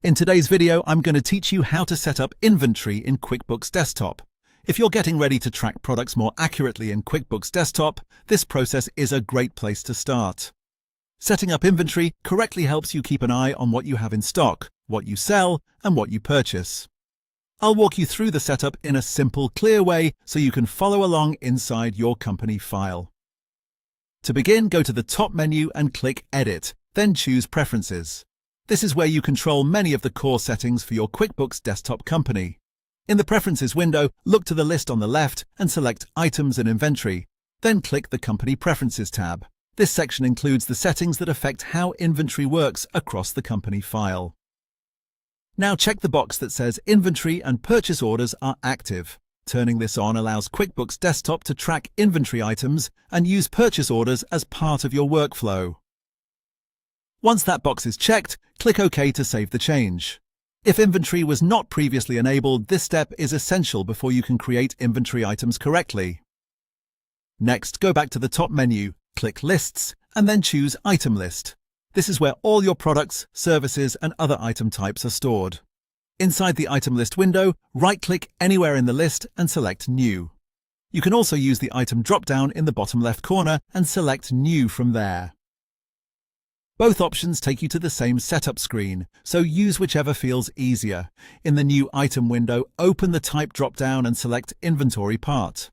In today's video, I'm going to teach you how to set up inventory in QuickBooks Desktop. If you're getting ready to track products more accurately in QuickBooks Desktop, this process is a great place to start. Setting up inventory correctly helps you keep an eye on what you have in stock, what you sell, and what you purchase. I'll walk you through the setup in a simple, clear way so you can follow along inside your company file. To begin, go to the top menu and click Edit, then choose Preferences. This is where you control many of the core settings for your QuickBooks Desktop company. In the Preferences window, look to the list on the left and select Items and Inventory. Then click the Company Preferences tab. This section includes the settings that affect how inventory works across the company file. Now check the box that says Inventory and Purchase Orders are active. Turning this on allows QuickBooks Desktop to track inventory items and use purchase orders as part of your workflow. Once that box is checked, click OK to save the change. If inventory was not previously enabled, this step is essential before you can create inventory items correctly. Next, go back to the top menu, click Lists, and then choose Item List. This is where all your products, services, and other item types are stored. Inside the Item List window, right-click anywhere in the list and select New. You can also use the item drop-down in the bottom left corner and select New from there. Both options take you to the same setup screen, so use whichever feels easier. In the New Item window, open the Type drop-down and select Inventory Part.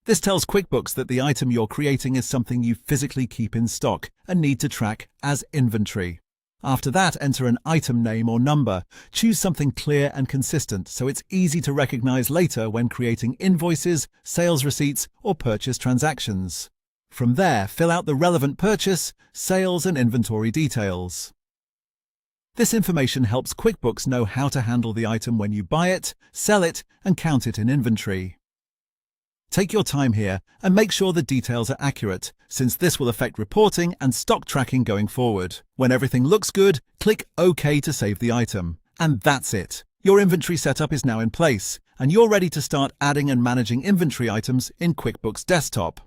This tells QuickBooks that the item you're creating is something you physically keep in stock and need to track as inventory. After that, enter an item name or number. Choose something clear and consistent so it's easy to recognize later when creating invoices, sales receipts, or purchase transactions. From there, fill out the relevant purchase, sales, and inventory details. This information helps QuickBooks know how to handle the item when you buy it, sell it, and count it in inventory. Take your time here and make sure the details are accurate, since this will affect reporting and stock tracking going forward. When everything looks good, click OK to save the item. And that's it. Your inventory setup is now in place, and you're ready to start adding and managing inventory items in QuickBooks Desktop.